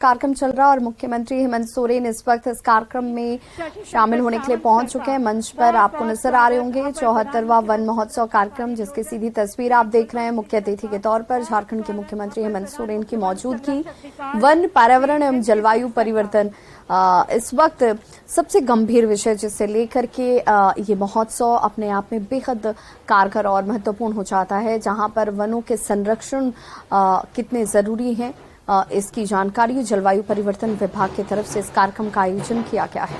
कार्यक्रम चल रहा है और मुख्यमंत्री हेमंत सोरेन इस वक्त इस कार्यक्रम में शामिल होने के लिए पहुंच चुके हैं। मंच पर आपको नजर आ रहे होंगे 74वां वन महोत्सव कार्यक्रम, जिसकी सीधी तस्वीर आप देख रहे हैं। मुख्य अतिथि के तौर पर झारखंड के मुख्यमंत्री हेमंत सोरेन की मौजूदगी। वन, पर्यावरण एवं जलवायु परिवर्तन इस वक्त सबसे गंभीर विषय जिसे लेकर के ये महोत्सव अपने आप में बेहद कारगर और महत्वपूर्ण हो जाता है, जहां पर वनों के संरक्षण कितने जरूरी हैं, इसकी जानकारी जलवायु परिवर्तन विभाग की तरफ से इस कार्यक्रम का आयोजन किया गया है।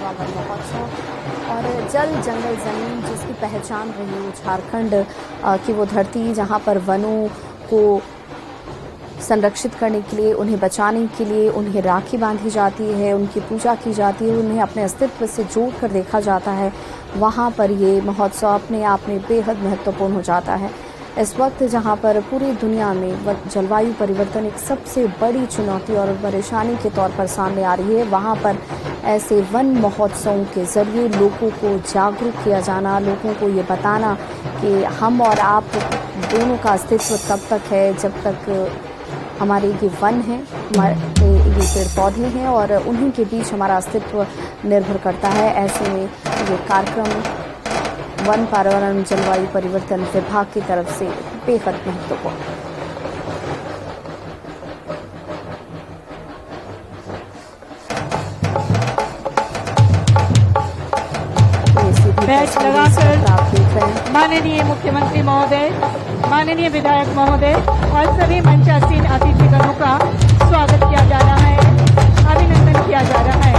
वन महोत्सव और जल जंगल जमीन जिसकी पहचान रही है झारखंड की वो धरती, जहां पर वनों को संरक्षित करने के लिए, उन्हें बचाने के लिए उन्हें राखी बांधी जाती है, उनकी पूजा की जाती है, उन्हें अपने अस्तित्व से जोड़कर देखा जाता है। वहां पर ये महोत्सव अपने आप में बेहद महत्वपूर्ण हो जाता है। इस वक्त जहां पर पूरी दुनिया में जलवायु परिवर्तन एक सबसे बड़ी चुनौती और परेशानी के तौर पर सामने आ रही है, वहां पर ऐसे वन महोत्सवों के जरिए लोगों को जागरूक किया जाना, लोगों को ये बताना कि हम और आप दोनों का अस्तित्व तब तक है जब तक हमारे ये वन हैं, हमारे ये पेड़ पौधे हैं और उन्हीं के बीच हमारा अस्तित्व निर्भर करता है। ऐसे में ये कार्यक्रम वन, पर्यावरण, जलवायु परिवर्तन विभाग की तरफ से बेहद महत्वपूर्ण। बैच लगाकर माननीय मुख्यमंत्री महोदय, माननीय विधायक महोदय और सभी मंचासीन अतिथिगणों का स्वागत किया जा रहा है, अभिनंदन किया जा रहा है।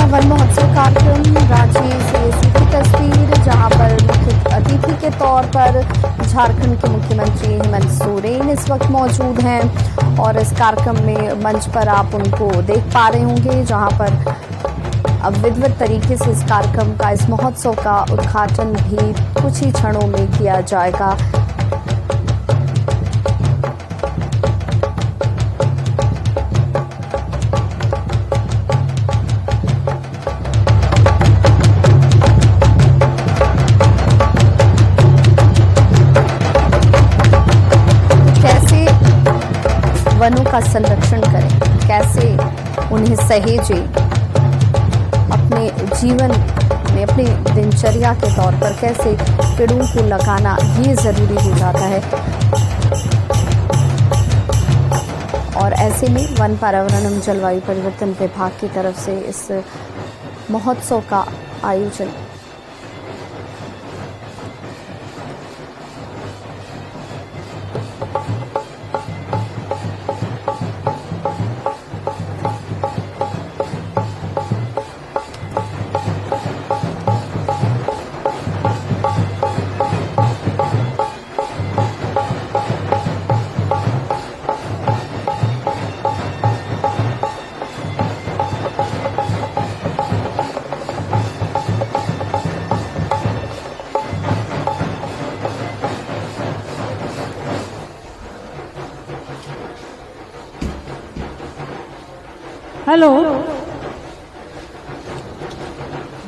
वन महोत्सव कार्यक्रम रांची से सीधी तस्वीर, जहां पर मुख्य अतिथि के तौर पर झारखंड के मुख्यमंत्री हेमंत सोरेन इस वक्त मौजूद हैं और इस कार्यक्रम में मंच पर आप उनको देख पा रहे होंगे, जहां पर अब विधिवत तरीके से इस कार्यक्रम का, इस महोत्सव का उद्घाटन भी कुछ ही क्षणों में किया जाएगा। वनों का संरक्षण करें, कैसे उन्हें सहेजें, अपने जीवन में, अपने दिनचर्या के तौर पर कैसे पेड़ों को लगाना ये जरूरी हो जाता है। और ऐसे में वन, पर्यावरण एवं जलवायु परिवर्तन विभाग की तरफ से इस महोत्सव का आयोजन हेलो,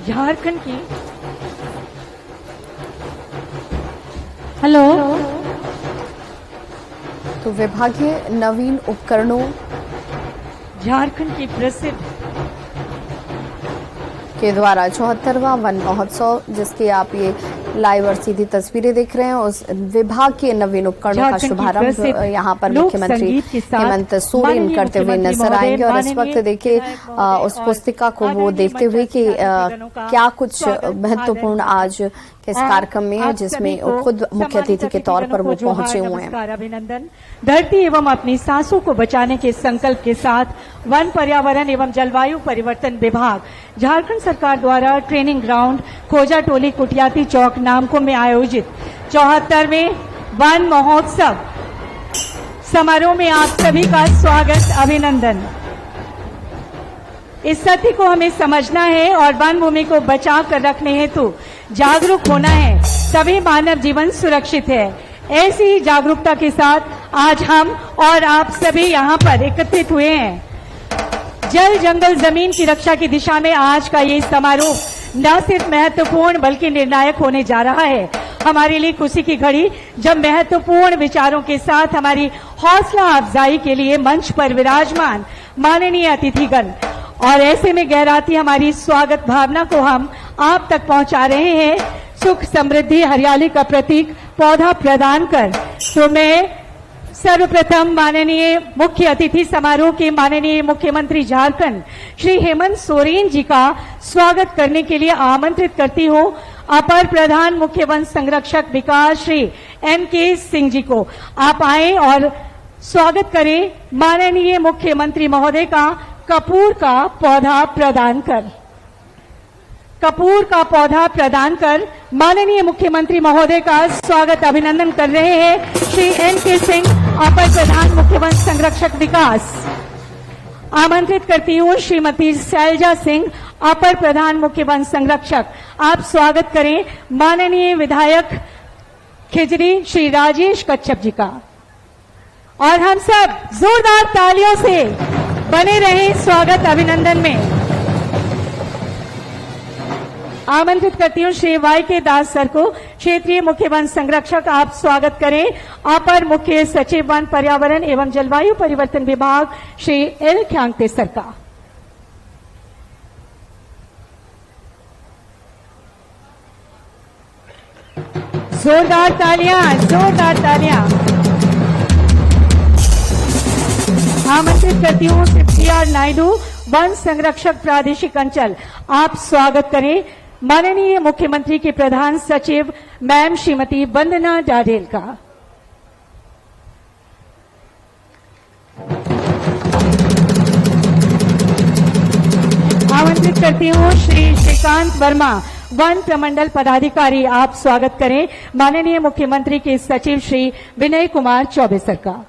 झारखंड की हेलो, तो विभागीय नवीन उपकरणों झारखंड की प्रसिद्ध के द्वारा 74वां वन महोत्सव, जिसकी आप ये लाइव और सीधी तस्वीरें देख रहे हैं, उस विभाग के नवीन उपकरणों का शुभारंभ यहाँ पर मुख्यमंत्री हेमंत सोरेन करते हुए नजर आएंगे। और इस वक्त देखिए उस पुस्तिका को वो देखते हुए कि क्या कुछ महत्वपूर्ण आज इस कार्यक्रम में, जिसमें खुद मुख्य अतिथि के तौर पर वो पहुंचे हुए हैं। अभिनंदन। धरती एवं अपनी सांसों को बचाने के संकल्प के साथ वन, पर्यावरण एवं जलवायु परिवर्तन विभाग झारखंड सरकार द्वारा ट्रेनिंग ग्राउंड खोजाटोली कुटियाती चौक नामको में आयोजित 74वें वन महोत्सव समारोह में आप सभी का स्वागत, अभिनंदन। इस सत्य को हमें समझना है और वन भूमि को बचा कर रखने हेतु जागरूक होना है, तभी मानव जीवन सुरक्षित है। ऐसी ही जागरूकता के साथ आज हम और आप सभी यहाँ पर एकत्रित हुए हैं। जल, जंगल, जमीन की रक्षा की दिशा में आज का ये समारोह न सिर्फ महत्वपूर्ण बल्कि निर्णायक होने जा रहा है। हमारे लिए खुशी की घड़ी जब महत्वपूर्ण विचारों के साथ हमारी हौसला अफजाई के लिए मंच पर विराजमान माननीय अतिथिगण और ऐसे में गहराती हमारी स्वागत भावना को हम आप तक पहुंचा रहे हैं। सुख, समृद्धि, हरियाली का प्रतीक पौधा प्रदान कर तो मैं सर्वप्रथम माननीय मुख्य अतिथि समारोह के माननीय मुख्यमंत्री झारखंड श्री हेमंत सोरेन जी का स्वागत करने के लिए आमंत्रित करती हूं। अपर प्रधान मुख्य वन संरक्षक विकास श्री NK सिंह जी को आप आए और स्वागत करें माननीय मुख्यमंत्री महोदय का कपूर का पौधा प्रदान कर। कपूर का पौधा प्रदान कर माननीय मुख्यमंत्री महोदय का स्वागत, अभिनंदन कर रहे हैं श्री NK सिंह, अपर प्रधान मुख्य वन संरक्षक विकास। आमंत्रित करती हूँ श्रीमती शैलजा सिंह, अपर प्रधान मुख्य वन संरक्षक। आप स्वागत करें माननीय विधायक खिजरी श्री राजेश कच्छप जी का। और हम सब जोरदार तालियों से बने रहें स्वागत, अभिनंदन में। आमंत्रित करती हूँ श्री YK दास सर को, क्षेत्रीय मुख्य वन संरक्षक। आप स्वागत करें अपर मुख्य सचिव वन, पर्यावरण एवं जलवायु परिवर्तन विभाग श्री L ख्यांगते सर का। जोरदार तालियां, जोरदार तालियां। आमंत्रित करती हूँ श्री PR नायडू, वन संरक्षक प्रादेशिक अंचल। आप स्वागत करें माननीय मुख्यमंत्री के प्रधान सचिव मैम श्रीमती वंदना डाडेल का। आमंत्रित करती हूँ श्री श्रीकांत वर्मा, वन प्रमंडल पदाधिकारी। आप स्वागत करें माननीय मुख्यमंत्री के सचिव श्री विनय कुमार चौबे सर का।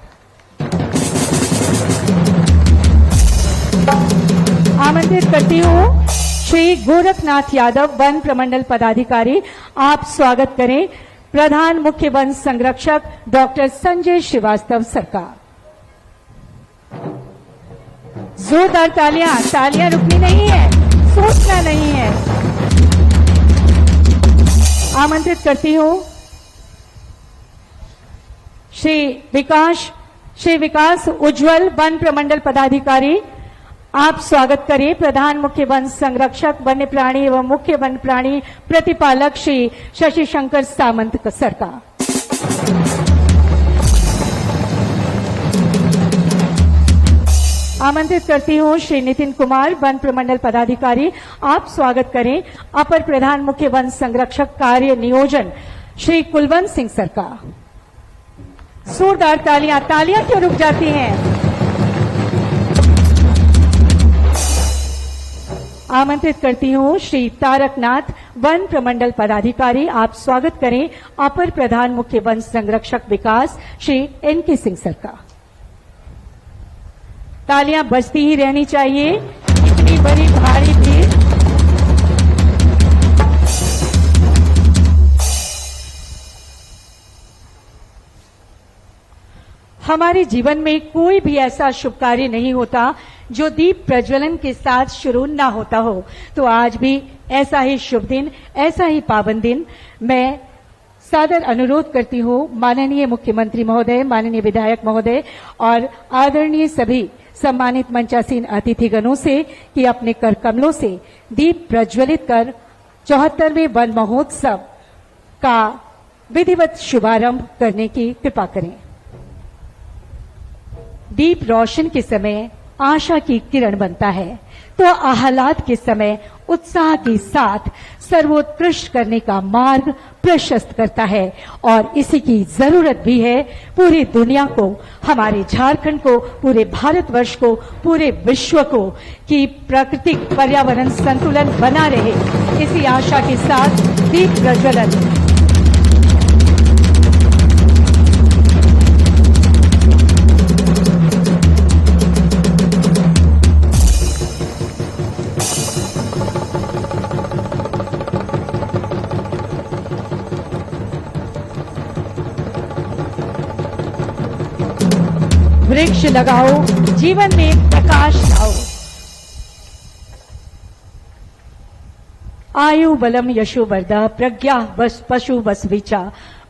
आमंत्रित करती हूँ श्री गोरखनाथ यादव, वन प्रमंडल पदाधिकारी। आप स्वागत करें प्रधान मुख्य वन संरक्षक डॉक्टर संजय श्रीवास्तव सर का। जोरदार तालियां, तालियां रुकनी नहीं है, सोचना नहीं है। आमंत्रित करती हूं श्री विकास उज्जवल, वन प्रमंडल पदाधिकारी। आप स्वागत करें प्रधान मुख्य वन संरक्षक वन्य प्राणी एवं मुख्य वन प्राणी प्रतिपालक श्री शशि शंकर सामंत सर का। आमंत्रित करती हूं श्री नितिन कुमार, वन प्रमंडल पदाधिकारी। आप स्वागत करें अपर प्रधान मुख्य वन संरक्षक कार्य नियोजन श्री कुलवंत सिंह सर का। जोरदार तालियां, तालियां क्यों रुक जाती हैं? आमंत्रित करती हूं श्री तारकनाथ, वन प्रमंडल पदाधिकारी। आप स्वागत करें अपर प्रधान मुख्य वन संरक्षक विकास श्री NK सिंह सर का। तालियां बजती ही रहनी चाहिए, इतनी बड़ी भारी भीड़। हमारे जीवन में कोई भी ऐसा शुभ कार्य नहीं होता जो दीप प्रज्वलन के साथ शुरू ना होता हो। तो आज भी ऐसा ही शुभ दिन, ऐसा ही पावन दिन मैं सादर अनुरोध करती हूँ माननीय मुख्यमंत्री महोदय, माननीय विधायक महोदय और आदरणीय सभी सम्मानित मंचासीन अतिथिगणों से कि अपने कर कमलों से दीप प्रज्वलित कर 74वें वन महोत्सव का विधिवत शुभारंभ करने की कृपा करें। दीप रोशन के समय आशा की किरण बनता है, तो आह्लाद के समय उत्साह के साथ सर्वोत्कृष्ट करने का मार्ग प्रशस्त करता है और इसी की जरूरत भी है पूरी दुनिया को, हमारे झारखंड को, पूरे भारतवर्ष को, पूरे विश्व को कि प्राकृतिक पर्यावरण संतुलन बना रहे। इसी आशा के साथ दीप प्रज्वलन। वृक्ष लगाओ, जीवन में प्रकाश लाओ। आयु बलम यशो वर्धा प्रज्ञा वस पशु वस विचा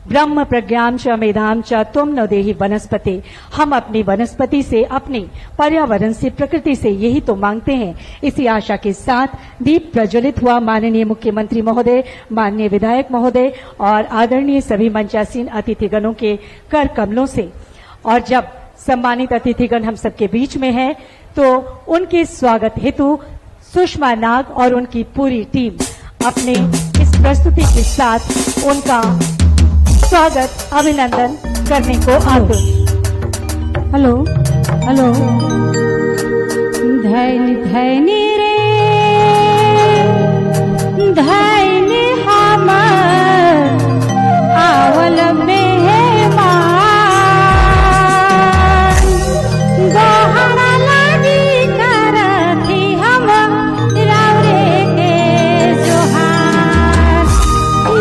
ब्रह्म प्रज्ञाम च मेधाम च तुम न देहि वनस्पति। हम अपनी वनस्पति से, अपने पर्यावरण से, प्रकृति से यही तो मांगते हैं। इसी आशा के साथ दीप प्रज्वलित हुआ। माननीय मुख्यमंत्री महोदय, माननीय विधायक महोदय और आदरणीय सभी मंचासीन अतिथिगणों के कर कमलों से। और जब सम्मानित अतिथिगण हम सबके बीच में हैं, तो उनके स्वागत हेतु सुषमा नाग और उनकी पूरी टीम अपने इस प्रस्तुति के साथ उनका स्वागत, अभिनंदन करने को आतुर। Hello hello. धैनी धैनी रे धैनी हमर आवल मेहमान गोहरा लागी करथी हम रावरे के जोहार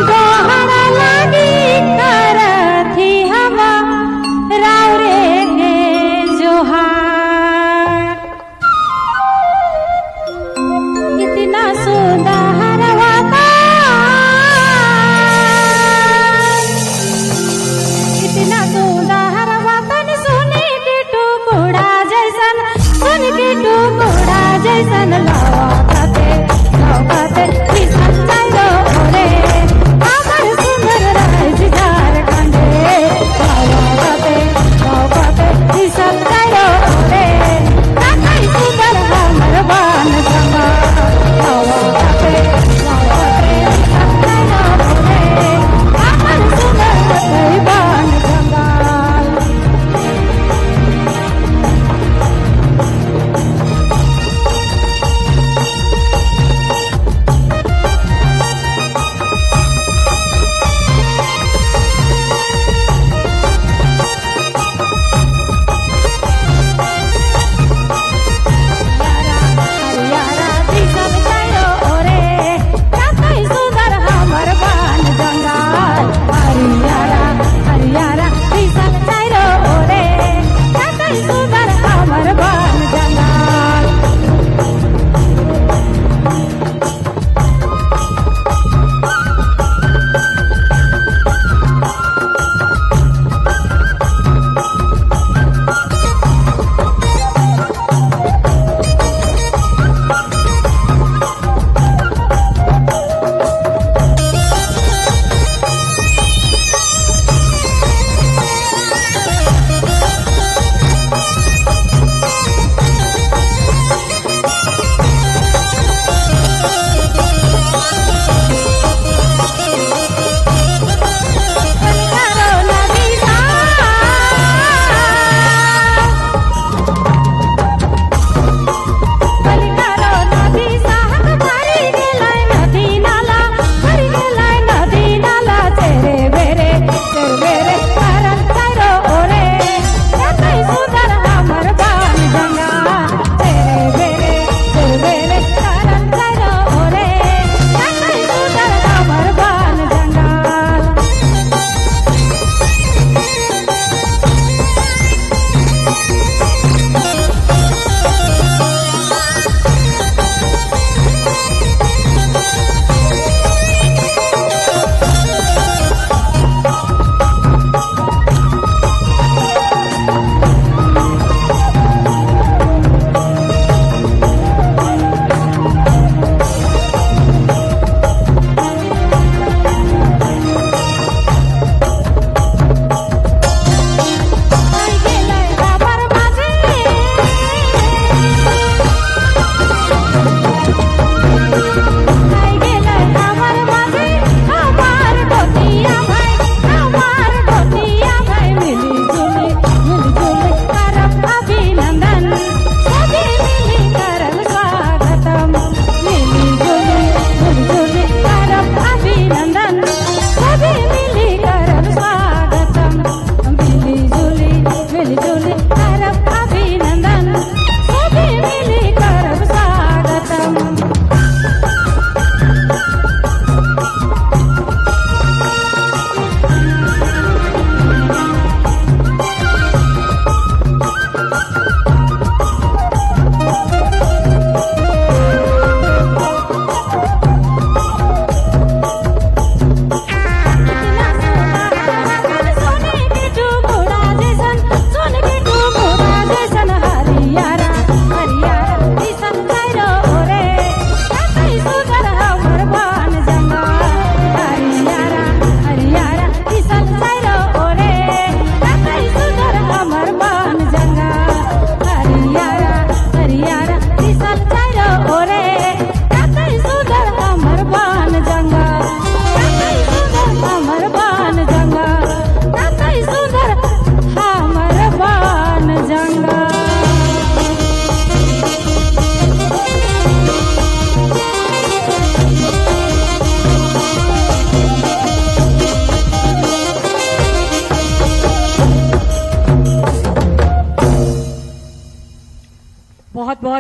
गोहरा लागी करथी हम रावरे के जोहार। इतना सुंदर वातावरण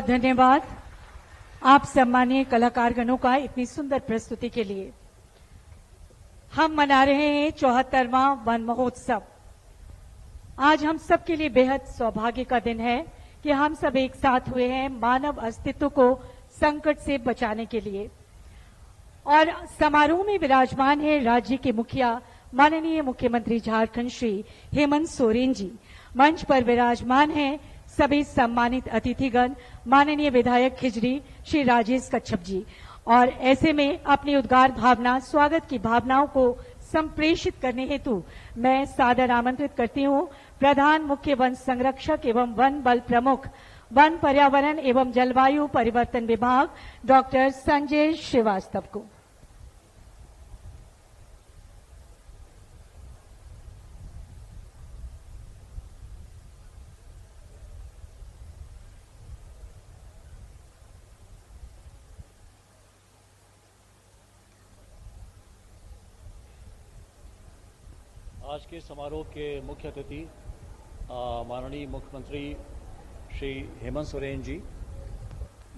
बहुत धन्यवाद आप सम्मानीय कलाकारगणों का इतनी सुंदर प्रस्तुति के लिए। हम मना रहे हैं 74वां वन महोत्सव। आज हम सब के लिए बेहद सौभाग्य का दिन है कि हम सब एक साथ हुए हैं मानव अस्तित्व को संकट से बचाने के लिए। और समारोह में विराजमान है राज्य के मुखिया माननीय मुख्यमंत्री झारखंड श्री हेमंत सोरेन जी। मंच पर विराजमान हैं सभी सम्मानित अतिथिगण, माननीय विधायक खिजरी श्री राजेश कच्छप जी। और ऐसे में अपनी उद्गार भावना, स्वागत की भावनाओं को संप्रेषित करने हेतु मैं सादर आमंत्रित करती हूं प्रधान मुख्य वन संरक्षक एवं वन बल प्रमुख वन पर्यावरण एवं जलवायु परिवर्तन विभाग डॉक्टर संजय श्रीवास्तव को। आज के समारोह के मुख्य अतिथि माननीय मुख्यमंत्री श्री हेमंत सोरेन जी,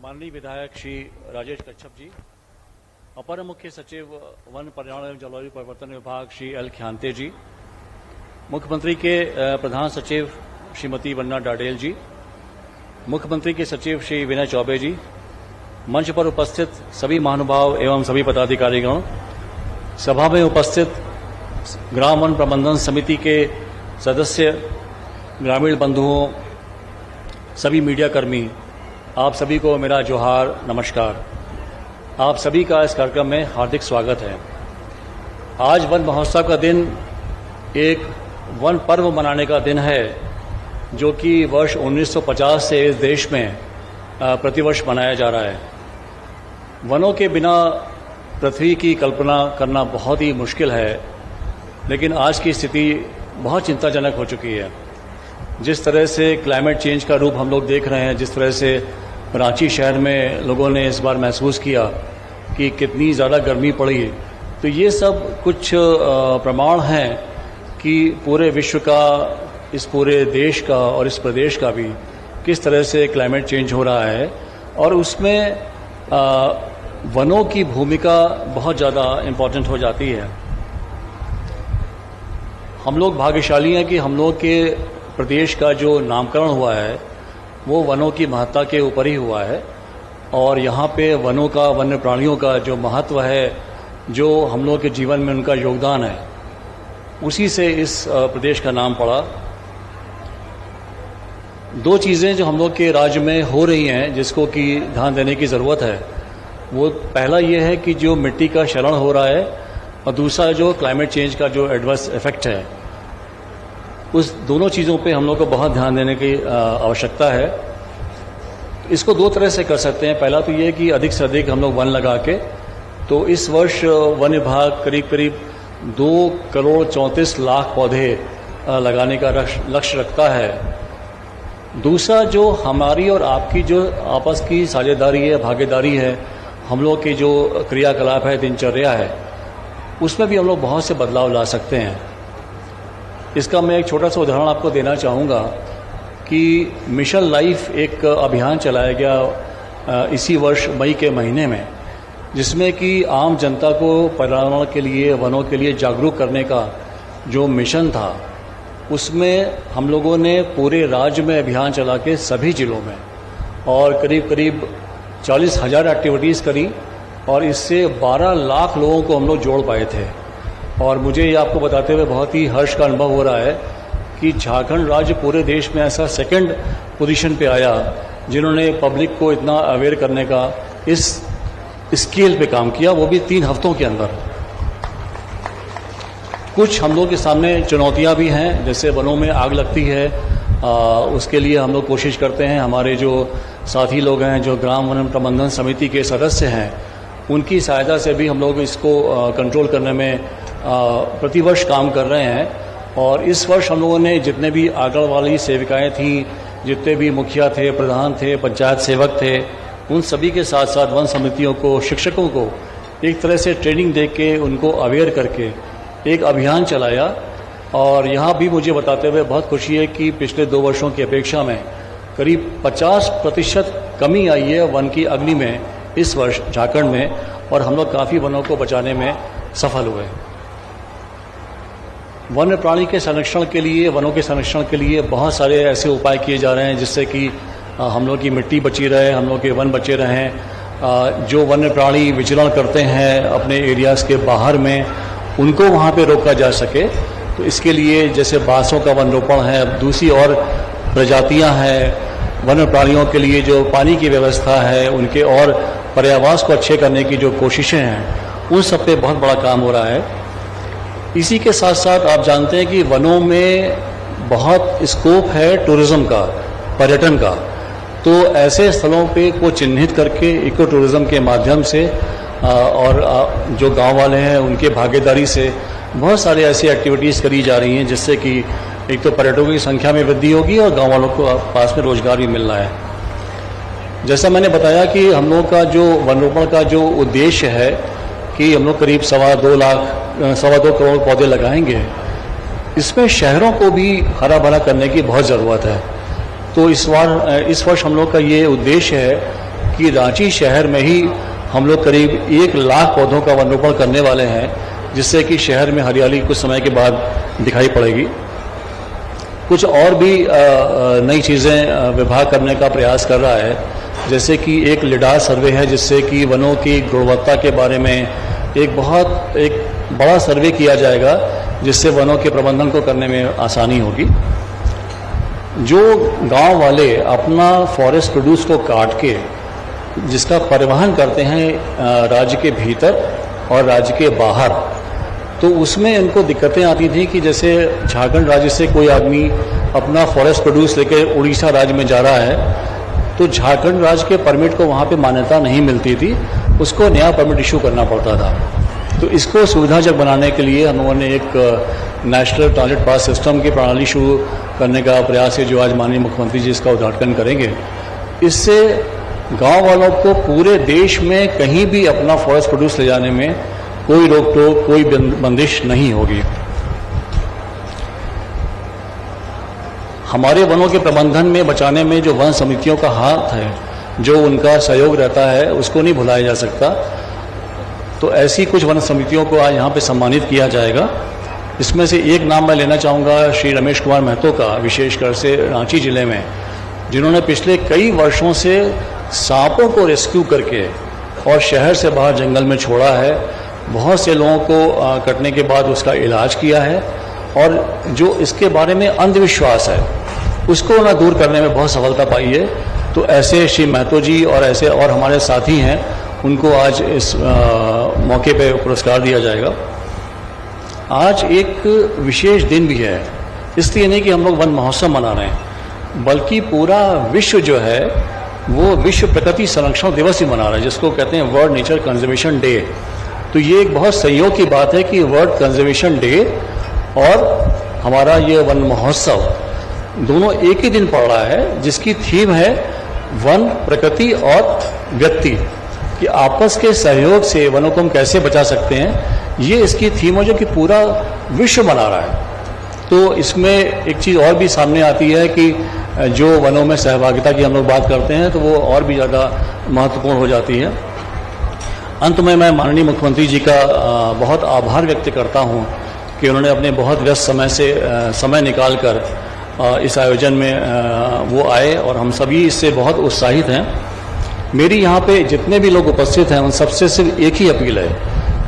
माननीय विधायक श्री राजेश कच्छप जी, अपर मुख्य सचिव वन पर्यावरण एवं जलवायु परिवर्तन विभाग श्री एल ख्यांते जी, मुख्यमंत्री के प्रधान सचिव श्रीमती वन्ना डाडेल जी, मुख्यमंत्री के सचिव श्री विनय चौबे जी, मंच पर उपस्थित सभी महानुभाव एवं सभी पदाधिकारीगण, सभा में उपस्थित ग्राम वन प्रबंधन समिति के सदस्य, ग्रामीण बंधुओं, सभी मीडिया कर्मी, आप सभी को मेरा जोहार, नमस्कार। आप सभी का इस कार्यक्रम में हार्दिक स्वागत है। आज वन महोत्सव का दिन एक वन पर्व मनाने का दिन है जो कि वर्ष 1950 से इस देश में प्रतिवर्ष मनाया जा रहा है। वनों के बिना पृथ्वी की कल्पना करना बहुत ही मुश्किल है, लेकिन आज की स्थिति बहुत चिंताजनक हो चुकी है। जिस तरह से क्लाइमेट चेंज का रूप हम लोग देख रहे हैं, जिस तरह से रांची शहर में लोगों ने इस बार महसूस किया कि कितनी ज़्यादा गर्मी पड़ी, तो ये सब कुछ प्रमाण हैं कि पूरे विश्व का, इस पूरे देश का और इस प्रदेश का भी किस तरह से क्लाइमेट चेंज हो रहा है। और उसमें वनों की भूमिका बहुत ज़्यादा इम्पॉर्टेंट हो जाती है। हम लोग भाग्यशाली हैं कि हम लोग के प्रदेश का जो नामकरण हुआ है वो वनों की महत्ता के ऊपर ही हुआ है। और यहाँ पे वनों का, वन्य प्राणियों का जो महत्व है, जो हम लोग के जीवन में उनका योगदान है, उसी से इस प्रदेश का नाम पड़ा। दो चीज़ें जो हम लोग के राज्य में हो रही हैं जिसको कि ध्यान देने की ज़रूरत है, वो पहला ये है कि जो मिट्टी का क्षरण हो रहा है, और दूसरा जो क्लाइमेट चेंज का जो एडवर्स इफेक्ट है, उस दोनों चीज़ों पे हम लोग को बहुत ध्यान देने की आवश्यकता है। इसको दो तरह से कर सकते हैं। पहला तो ये कि अधिक से अधिक हम लोग वन लगा के, तो इस वर्ष वन विभाग करीब करीब 2,34,00,000 पौधे लगाने का लक्ष्य रखता है। दूसरा, जो हमारी और आपकी जो आपस की साझेदारी है, भागीदारी है, हम लोग की जो क्रियाकलाप है, दिनचर्या है, उसमें भी हम लोग बहुत से बदलाव ला सकते हैं। इसका मैं एक छोटा सा उदाहरण आपको देना चाहूँगा कि मिशन लाइफ एक अभियान चलाया गया इसी वर्ष मई के महीने में, जिसमें कि आम जनता को पर्यावरण के लिए, वनों के लिए जागरूक करने का जो मिशन था, उसमें हम लोगों ने पूरे राज्य में अभियान चला के सभी जिलों में और करीब करीब 40,000 एक्टिविटीज़ करी और इससे 12 लाख लोगों को हम लोग जोड़ पाए थे। और मुझे ये आपको बताते हुए बहुत ही हर्ष का अनुभव हो रहा है कि झारखंड राज्य पूरे देश में ऐसा सेकंड पोजीशन पे आया जिन्होंने पब्लिक को इतना अवेयर करने का इस स्केल पे काम किया, वो भी 3 हफ्तों के अंदर। कुछ हम लोग के सामने चुनौतियां भी हैं, जैसे वनों में आग लगती है, उसके लिए हम लोग कोशिश करते हैं। हमारे जो साथी लोग हैं, जो ग्राम वन प्रबंधन समिति के सदस्य हैं, उनकी सहायता से भी हम लोग इसको कंट्रोल करने में प्रतिवर्ष काम कर रहे हैं। और इस वर्ष हम लोगों ने जितने भी आंगन वाली सेविकाएं थी, जितने भी मुखिया थे, प्रधान थे, पंचायत सेवक थे, उन सभी के साथ साथ वन समितियों को, शिक्षकों को एक तरह से ट्रेनिंग दे के उनको अवेयर करके एक अभियान चलाया। और यहाँ भी मुझे बताते हुए बहुत खुशी है कि पिछले 2 वर्षों की अपेक्षा में करीब 50% कमी आई है वन की अग्नि में इस वर्ष झारखंड में, और हम लोग काफ़ी वनों को बचाने में सफल हुए। वन्य प्राणी के संरक्षण के लिए, वनों के संरक्षण के लिए बहुत सारे ऐसे उपाय किए जा रहे हैं जिससे कि हम लोग की मिट्टी बची रहे, हम लोग के वन बचे रहें। जो वन्य प्राणी विचरण करते हैं अपने एरियाज़ के बाहर में, उनको वहाँ पे रोका जा सके। तो इसके लिए जैसे बांसों का वन रोपण है, दूसरी और प्रजातियाँ हैं, वन्य प्राणियों के लिए जो पानी की व्यवस्था है, उनके और पर्यावास को अच्छे करने की जो कोशिशें हैं, उन सब पे बहुत बड़ा काम हो रहा है। इसी के साथ साथ आप जानते हैं कि वनों में बहुत स्कोप है टूरिज्म का, पर्यटन का। तो ऐसे स्थलों पे को चिन्हित करके इको टूरिज्म के माध्यम से और जो गांव वाले हैं उनके भागीदारी से बहुत सारे ऐसी एक्टिविटीज़ करी जा रही हैं जिससे कि एक तो पर्यटकों की संख्या में वृद्धि होगी और गांव वालों को पास में रोजगार भी मिल रहा है। जैसा मैंने बताया कि हम लोग का जो वन रोपण का जो उद्देश्य है कि हम लोग करीब 2.25 करोड़ पौधे लगाएंगे, इसमें शहरों को भी हरा भरा करने की बहुत ज़रूरत है। तो इस वर्ष हम लोग का ये उद्देश्य है कि रांची शहर में ही हम लोग करीब 1 लाख पौधों का वन रोपण करने वाले हैं, जिससे कि शहर में हरियाली कुछ समय के बाद दिखाई पड़ेगी। कुछ और भी नई चीज़ें विभाग करने का प्रयास कर रहा है, जैसे कि एक लिडार सर्वे है जिससे कि वनों की गुणवत्ता के बारे में एक बड़ा सर्वे किया जाएगा, जिससे वनों के प्रबंधन को करने में आसानी होगी। जो गांव वाले अपना फॉरेस्ट प्रोड्यूस को काट के जिसका परिवहन करते हैं राज्य के भीतर और राज्य के बाहर, तो उसमें इनको दिक्कतें आती थी कि जैसे झारखंड राज्य से कोई आदमी अपना फॉरेस्ट प्रोड्यूस लेकर उड़ीसा राज्य में जा रहा है, तो झारखंड राज्य के परमिट को वहाँ पे मान्यता नहीं मिलती थी, उसको नया परमिट इशू करना पड़ता था। तो इसको सुविधाजनक बनाने के लिए हम लोगों ने एक नेशनल ट्रांजिट पास सिस्टम की प्रणाली शुरू करने का प्रयास है, जो आज माननीय मुख्यमंत्री जी इसका उद्घाटन करेंगे। इससे गांव वालों को पूरे देश में कहीं भी अपना फॉरेस्ट प्रोड्यूस ले जाने में कोई रोक टोक, कोई बंदिश नहीं होगी। हमारे वनों के प्रबंधन में, बचाने में जो वन समितियों का हाथ है, जो उनका सहयोग रहता है, उसको नहीं भुलाया जा सकता। तो ऐसी कुछ वन समितियों को आज यहाँ पे सम्मानित किया जाएगा। इसमें से एक नाम मैं लेना चाहूँगा श्री रमेश कुमार महतो का, विशेषकर से रांची जिले में, जिन्होंने पिछले कई वर्षों से सांपों को रेस्क्यू करके और शहर से बाहर जंगल में छोड़ा है। बहुत से लोगों को कटने के बाद उसका इलाज किया है, और जो इसके बारे में अंधविश्वास है उसको ना दूर करने में बहुत सफलता पाई है। तो ऐसे श्री महतो जी और ऐसे और हमारे साथी हैं, उनको आज इस मौके पे पुरस्कार दिया जाएगा। आज एक विशेष दिन भी है, इसलिए नहीं कि हम लोग वन महोत्सव मना रहे हैं, बल्कि पूरा विश्व जो है वो विश्व प्रकृति संरक्षण दिवस ही मना रहा है, जिसको कहते हैं वर्ल्ड नेचर कंजर्वेशन डे। तो ये एक बहुत सहयोग की बात है कि वर्ल्ड कंजर्वेशन डे और हमारा ये वन महोत्सव दोनों एक ही दिन पड़ रहा है, जिसकी थीम है वन, प्रकृति और व्यक्ति, कि आपस के सहयोग से वनों को हम कैसे बचा सकते हैं। ये इसकी थीम है जो कि पूरा विश्व मना रहा है। तो इसमें एक चीज़ और भी सामने आती है कि जो वनों में सहभागिता की हम लोग बात करते हैं, तो वो और भी ज़्यादा महत्वपूर्ण हो जाती है। अंत में मैं माननीय मुख्यमंत्री जी का बहुत आभार व्यक्त करता हूँ कि उन्होंने अपने बहुत व्यस्त समय से समय निकाल कर इस आयोजन में वो आए, और हम सभी इससे बहुत उत्साहित हैं। मेरी यहाँ पे जितने भी लोग उपस्थित हैं, उन सबसे सिर्फ एक ही अपील है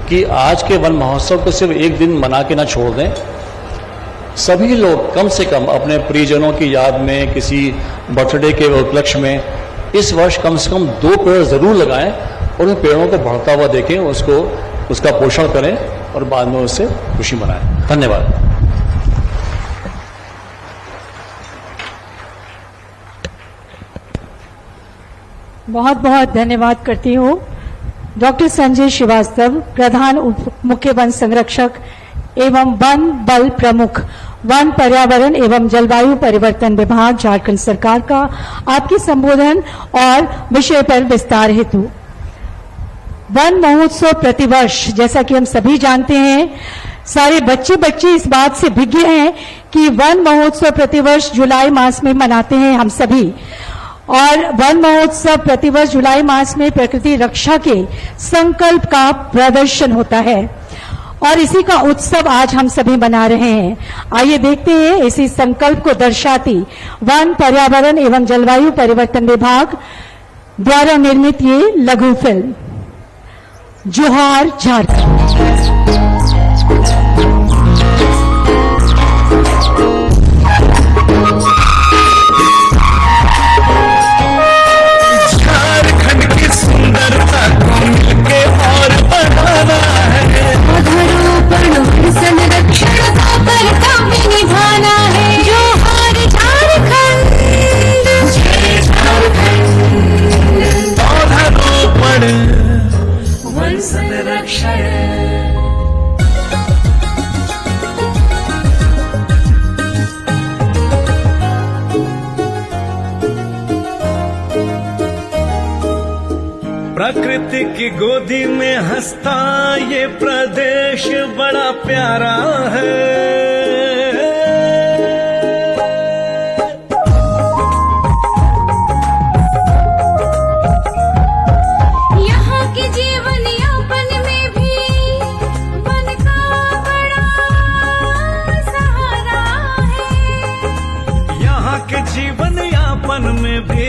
कि आज के वन महोत्सव को सिर्फ एक दिन मना के ना छोड़ दें। सभी लोग कम से कम अपने प्रियजनों की याद में, किसी बर्थडे के उपलक्ष्य में इस वर्ष कम से कम 2 पेड़ ज़रूर लगाएं और उन पेड़ों को बढ़ता हुआ देखें, उसका पोषण करें और बाद में उससे खुशी मनाएं। धन्यवाद। बहुत बहुत धन्यवाद करती हूँ डॉक्टर संजय श्रीवास्तव, प्रधान उप मुख्य वन संरक्षक एवं वन बल प्रमुख, वन, पर्यावरण एवं जलवायु परिवर्तन विभाग, झारखंड सरकार का आपके संबोधन और विषय पर विस्तार हेतु। वन महोत्सव प्रतिवर्ष, जैसा कि हम सभी जानते हैं, सारे बच्चे इस बात से विज्ञ हैं कि वन महोत्सव प्रतिवर्ष जुलाई मास में मनाते हैं हम सभी, और वन महोत्सव प्रतिवर्ष जुलाई मास में प्रकृति रक्षा के संकल्प का प्रदर्शन होता है और इसी का उत्सव आज हम सभी मना रहे हैं। आइए देखते हैं इसी संकल्प को दर्शाती वन, पर्यावरण एवं जलवायु परिवर्तन विभाग द्वारा निर्मित ये लघु फिल्म जोहार झारखंड। प्रकृति की गोदी में हंसता ये प्रदेश बड़ा प्यारा है। यहाँ के जीवन यापन में भी वन का बड़ा सहारा है। यहाँ के जीवन यापन में भी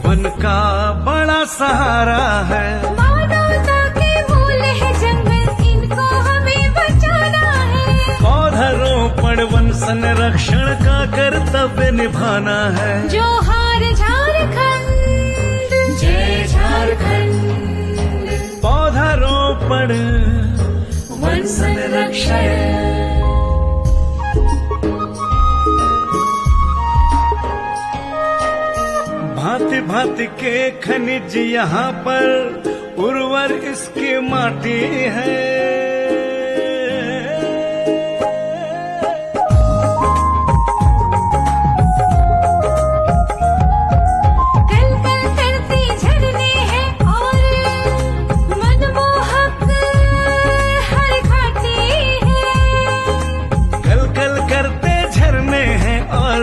वन का बड़ा सहारा है। मानवता के मूल है जंगल, इनको हमें बचाना है। पौधारोपण वन संरक्षण का कर्तव्य निभाना है। जोहार झारखंड, जय झारखंड। पौधारोपण वन संरक्षण। भांति भांति के खनिज यहाँ पर उर्वर इसकी माटी है। कल कल करते झरने हैं और मनमोहक हर घाटी है। कल कल करते झरने हैं और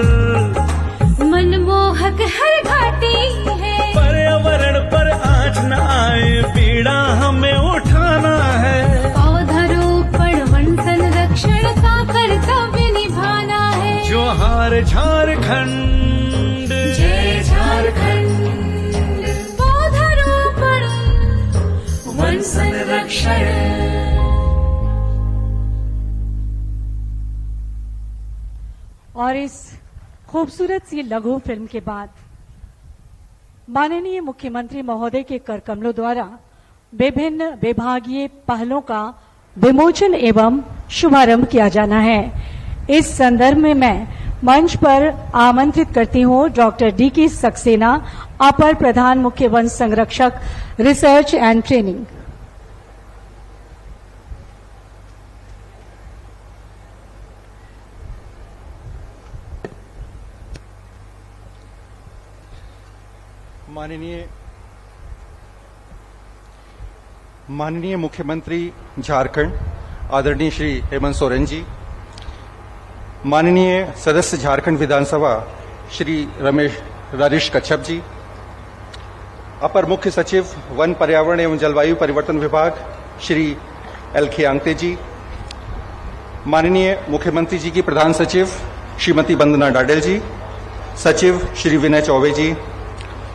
मनमोहक हर घाटी है। पर्यावरण पर आज न आए पीड़ा हमें उठाना है। पौधारोपण वन संरक्षण का कर्तव्य निभाना है। जोहार झारखंड, जय झारखंड। पौधारोपण वन संरक्षण। और इस खूबसूरत सी लघु फिल्म के बाद माननीय मुख्यमंत्री महोदय के कर कमलों द्वारा विभिन्न विभागीय पहलों का विमोचन एवं शुभारंभ किया जाना है। इस संदर्भ में मैं मंच पर आमंत्रित करती हूं डॉक्टर डी.के. सक्सेना, अपर प्रधान मुख्य वन संरक्षक, रिसर्च एंड ट्रेनिंग। माननीय मुख्यमंत्री झारखंड आदरणीय श्री हेमंत सोरेन जी, माननीय सदस्य झारखंड विधानसभा श्री राजेश कच्छप जी, अपर मुख्य सचिव वन, पर्यावरण एवं जलवायु परिवर्तन विभाग श्री एल खियांगते जी, माननीय मुख्यमंत्री जी की प्रधान सचिव श्रीमती वंदना डाडेल जी, सचिव श्री विनय चौबे जी,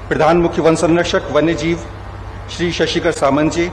प्रधान मुख्य वन संरक्षक वन्य जीव श्री शशिकर सामंत जी,